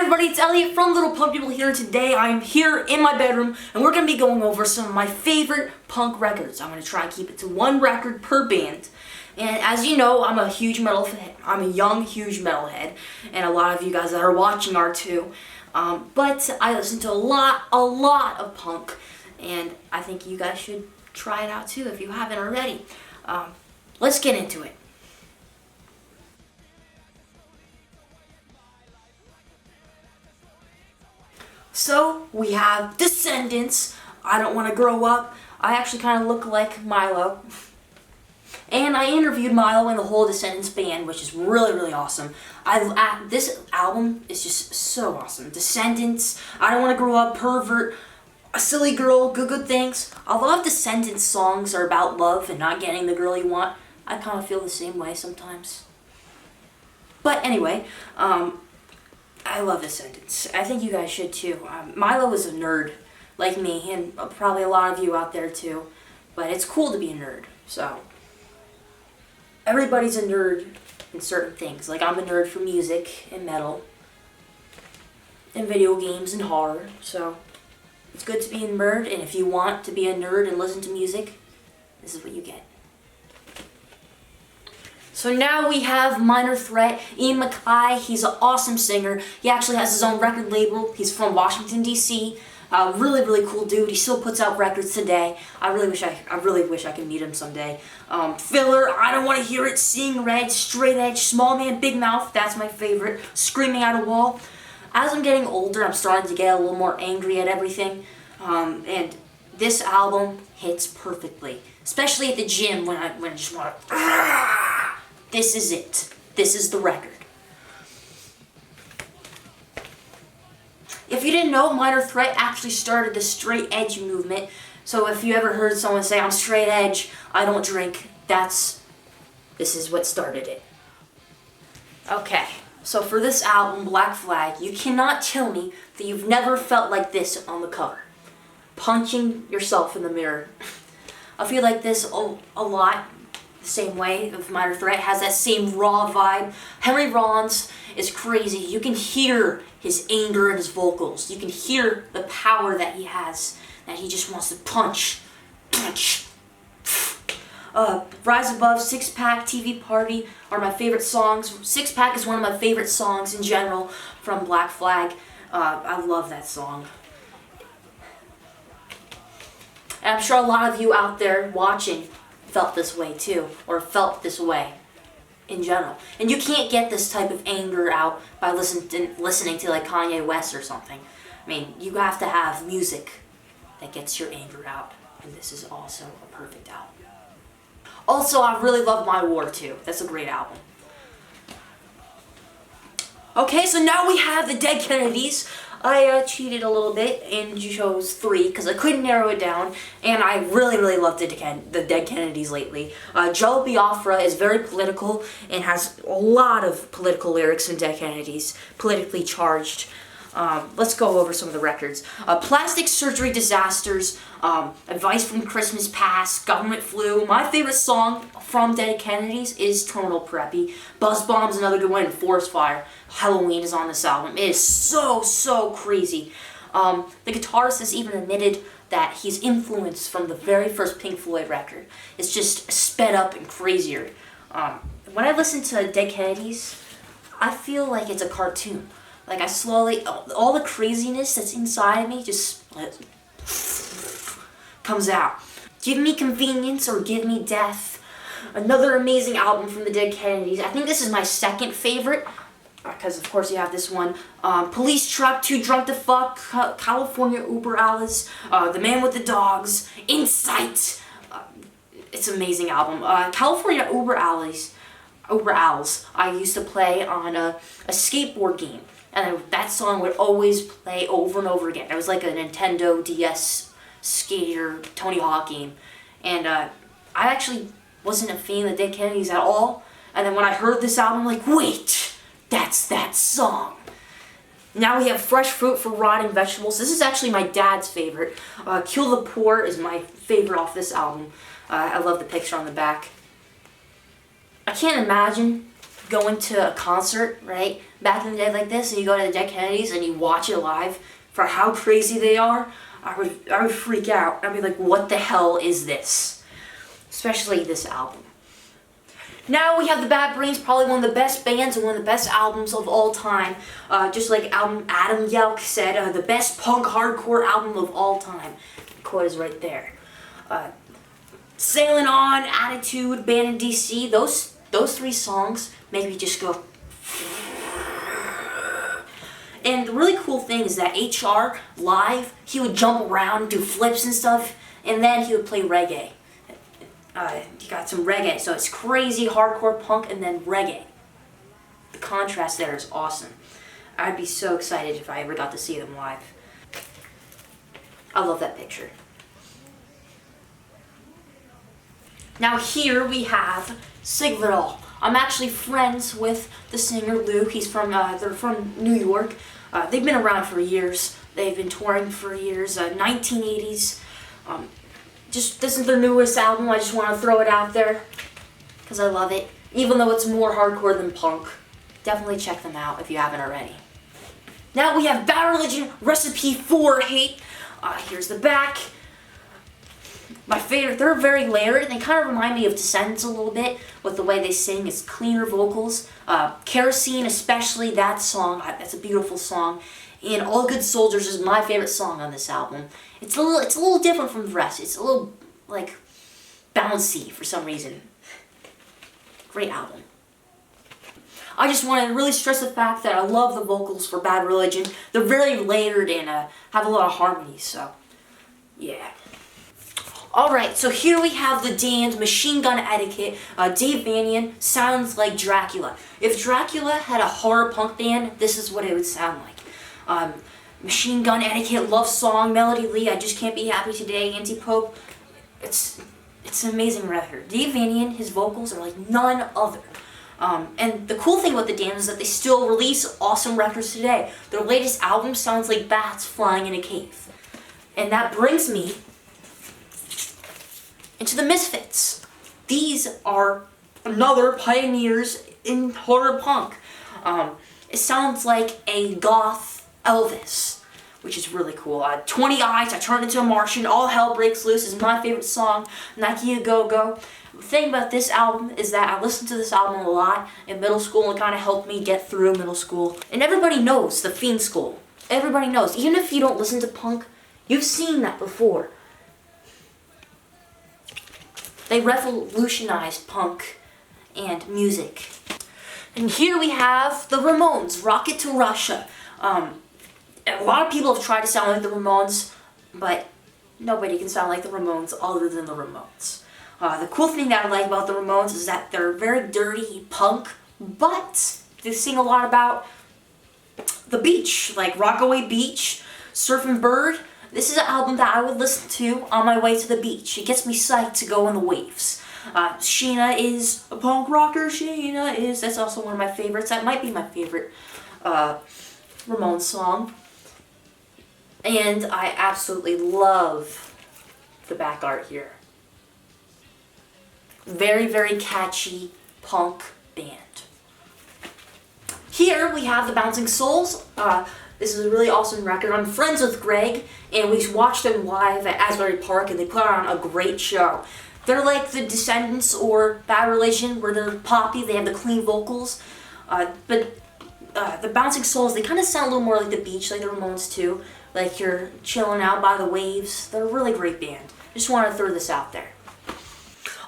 everybody, it's Elliot from Little Punk People here. Today I'm here in my bedroom and we're going to be going over some of my favorite punk records. I'm going to try and keep it to one record per band. And as you know, I'm a huge metalhead. I'm a young, huge metalhead. And a lot of you guys that are watching are too. But I listen to a lot of punk. And I think you guys should try it out too if you haven't already. Let's get into it. So, we have Descendents, I Don't Want to Grow Up. I actually kind of look like Milo. And I interviewed Milo and the whole Descendents band, which is really awesome. This album is just so awesome. Descendents, I Don't Want to Grow Up, Pervert, A Silly Girl, Good Things. A lot of Descendents songs are about love and not getting the girl you want. I kind of feel the same way sometimes. But anyway, I love Descendents. I think you guys should too. Milo is a nerd, like me, and probably a lot of you out there too. But it's cool to be a nerd, so. Everybody's a nerd in certain things. Like, I'm a nerd for music and metal, and video games and horror, so. It's good to be a nerd, and if you want to be a nerd and listen to music, this is what you get. So now we have Minor Threat, Ian MacKaye. He's an awesome singer. He actually has his own record label. He's from Washington, D.C. Really cool dude. He still puts out records today. I really wish I could meet him someday. Filler, I Don't Want to Hear It, Seeing Red, Straight Edge, Small Man, Big Mouth. That's my favorite. Screaming at a Wall. As I'm getting older, I'm starting to get a little more angry at everything. And this album hits perfectly, especially at the gym when I just want to. This is it. This is the record. If you didn't know, Minor Threat actually started the straight edge movement. So if you ever heard someone say, I'm straight edge, I don't drink, this is what started it. Okay, so for this album, Black Flag, you cannot tell me that you've never felt like this on the cover. Punching yourself in the mirror. I feel like this a lot. The same way of Minor Threat, has that same raw vibe. Henry Rollins is crazy. You can hear his anger in his vocals. You can hear the power that he has, that he just wants to punch. Rise Above, Six Pack, TV Party are my favorite songs. Six Pack is one of my favorite songs in general from Black Flag. I love that song. And I'm sure a lot of you out there watching felt this way too, or felt this way in general. And you can't get this type of anger out by listening to like Kanye West or something. I mean, you have to have music that gets your anger out, and this is also a perfect album. Also, I really love My War too. That's a great album. Okay, so now we have the Dead Kennedys. I cheated a little bit and chose 3 because I couldn't narrow it down, and I really love the Dead Kennedys lately. Joe Biafra is very political and has a lot of political lyrics in Dead Kennedys, politically charged. Let's go over some of the records. Plastic Surgery Disasters, Advice from Christmas Past, Government Flu. My favorite song from Dead Kennedys is Terminal Preppy. Buzz Bomb's another good one, and Forest Fire. Halloween is on this album. It is so crazy. The guitarist has even admitted that he's influenced from the very first Pink Floyd record. It's just sped up and crazier. When I listen to Dead Kennedys, I feel like it's a cartoon. Like, I slowly, all the craziness that's inside of me just comes out. Give Me Convenience or Give Me Death. Another amazing album from the Dead Kennedys. I think this is my second favorite, because of course you have this one. Police Truck, Too Drunk to Fuck, California Uber Alles, The Man with the Dogs, Insight. It's an amazing album. California Uber Owls, I used to play on a skateboard game. And that song would always play over and over again. It was like a Nintendo DS skater Tony Hawk game. And I actually wasn't a fan of the Dead Kennedys at all. And then when I heard this album, I'm like, wait, that's that song. Now we have Fresh Fruit for Rotting Vegetables. This is actually my dad's favorite. Kill the Poor is my favorite off this album. I love the picture on the back. I can't imagine going to a concert, right? Back in the day like this, and you go to the Dead Kennedys and you watch it live for how crazy they are, I would freak out. I'd be like, what the hell is this? Especially this album. Now we have the Bad Brains, probably one of the best bands and one of the best albums of all time. Just like Adam Yauch said, the best punk hardcore album of all time. The quote is right there. Sailing On, Attitude, Band in DC, those three songs make me just go. And the really cool thing is that HR live, he would jump around, do flips and stuff, and then he would play reggae. You got some reggae, so it's crazy hardcore punk and then reggae. The contrast there is awesome. I'd be so excited if I ever got to see them live. I love that picture. Now here we have Sigvidal. I'm actually friends with the singer Lou. He's from, they're from New York. They've been around for years. They've been touring for years, 1980s. Just this is their newest album. I just want to throw it out there because I love it, even though it's more hardcore than punk. Definitely check them out if you haven't already. Now we have Bad Religion, Recipe for Hate. Here's the back. My favorite, they're very layered, and they kind of remind me of Descendants a little bit with the way they sing. It's cleaner vocals. Kerosene, especially that song, that's a beautiful song. And All Good Soldiers is my favorite song on this album. It's a little different from the rest. It's a little, like, bouncy for some reason. Great album. I just want to really stress the fact that I love the vocals for Bad Religion. They're very layered and have a lot of harmony, so yeah. Alright, so here we have the Damned, Machine Gun Etiquette. Dave Vanian sounds like Dracula. If Dracula had a horror punk band, this is what it would sound like. Machine Gun Etiquette, Love Song, Melody Lee, I Just Can't Be Happy Today, Anti-Pope. It's an amazing record. Dave Vanian, his vocals are like none other. And the cool thing about the Damned is that they still release awesome records today. Their latest album sounds like bats flying in a cave. And that brings me into the Misfits. These are another pioneers in horror punk. It sounds like a goth Elvis, which is really cool. 20 Eyes, I Turned Into a Martian, All Hell Breaks Loose is my favorite song, Nike A Go Go. The thing about this album is that I listened to this album a lot in middle school, and it kind of helped me get through middle school. And everybody knows the Fiend School. Everybody knows. Even if you don't listen to punk, you've seen that before. They revolutionized punk and music. And here we have the Ramones, Rocket to Russia. A lot of people have tried to sound like the Ramones, but nobody can sound like the Ramones other than the Ramones. The cool thing that I like about the Ramones is that they're very dirty punk, but they sing a lot about the beach, like Rockaway Beach, Surfing Bird. This is an album that I would listen to on my way to the beach. It gets me psyched to go in the waves. Sheena is a punk rocker, Sheena is, that's also one of my favorites. That might be my favorite Ramones song. And I absolutely love the back art here. Very, very catchy punk band. Here we have the Bouncing Souls. This is a really awesome record. I'm friends with Greg, and we watched them live at Asbury Park, and they put on a great show. They're like the Descendants or Bad Religion, where they're poppy, they have the clean vocals. But the Bouncing Souls, they kind of sound a little more like the beach, like the Ramones too. Like you're chilling out by the waves. They're a really great band. Just want to throw this out there.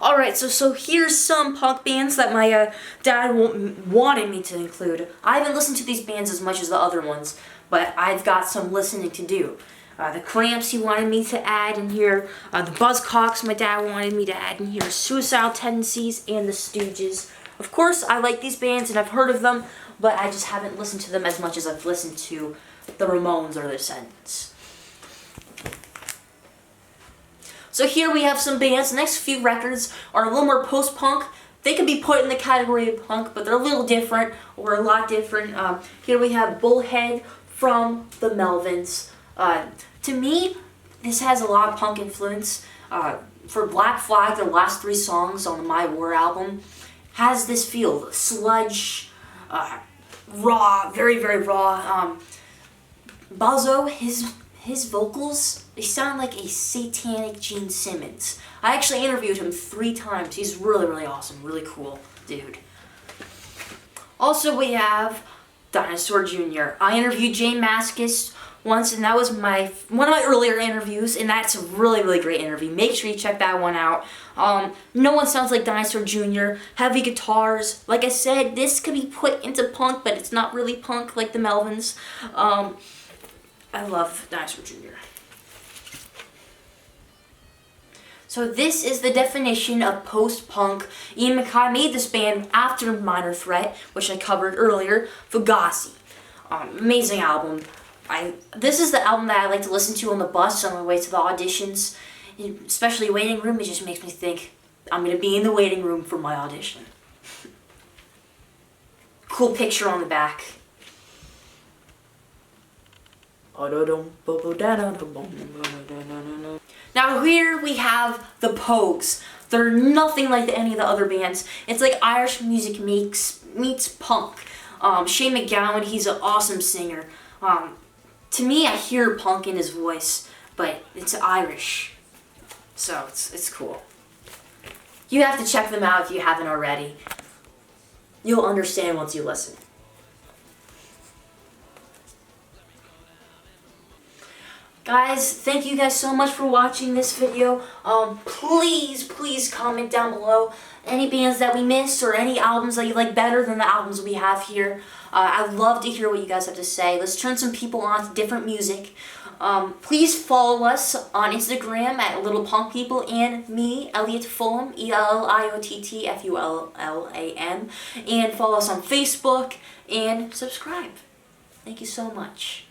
Alright, so here's some punk bands that my dad wanted me to include. I haven't listened to these bands as much as the other ones, but I've got some listening to do. The Cramps he wanted me to add in here. The Buzzcocks my dad wanted me to add in here. Suicidal Tendencies and the Stooges. Of course, I like these bands and I've heard of them, but I just haven't listened to them as much as I've listened to the Ramones or the Descendants. So here we have some bands. The next few records are a little more post-punk. They can be put in the category of punk, but they're a little different, or a lot different. Here we have Bullhead from the Melvins. To me, this has a lot of punk influence. For Black Flag, their last 3 songs on the My War album, has this feel, sludge, raw, very, very raw. Balzo, his vocals, they sound like a satanic Gene Simmons. I actually interviewed him 3 times. He's really, really awesome, really cool dude. Also, we have Dinosaur Jr. I interviewed Jay Mascis once, and that was one of my earlier interviews, and that's a really, really great interview. Make sure you check that one out. No one sounds like Dinosaur Jr. Heavy guitars. Like I said, this could be put into punk, but it's not really punk like the Melvins. I love Dinosaur Jr. So this is the definition of post-punk. Ian MacKaye made this band after Minor Threat, which I covered earlier, Fugazi. Amazing album. This is the album that I like to listen to on the bus on my way to the auditions, especially waiting room. It just makes me think I'm going to be in the waiting room for my audition. Cool picture on the back. Now here we have the Pogues. They're nothing like any of the other bands. It's like Irish music meets punk. Shane MacGowan, he's an awesome singer. To me, I hear punk in his voice, but it's Irish, so it's cool. You have to check them out if you haven't already. You'll understand once you listen. Guys, thank you guys so much for watching this video. Please comment down below any bands that we missed or any albums that you like better than the albums we have here. I'd love to hear what you guys have to say. Let's turn some people on to different music. Please follow us on Instagram at Little Punk People and me, Elliott Fullam, ELLIOTTFULLAM, and follow us on Facebook and subscribe. Thank you so much.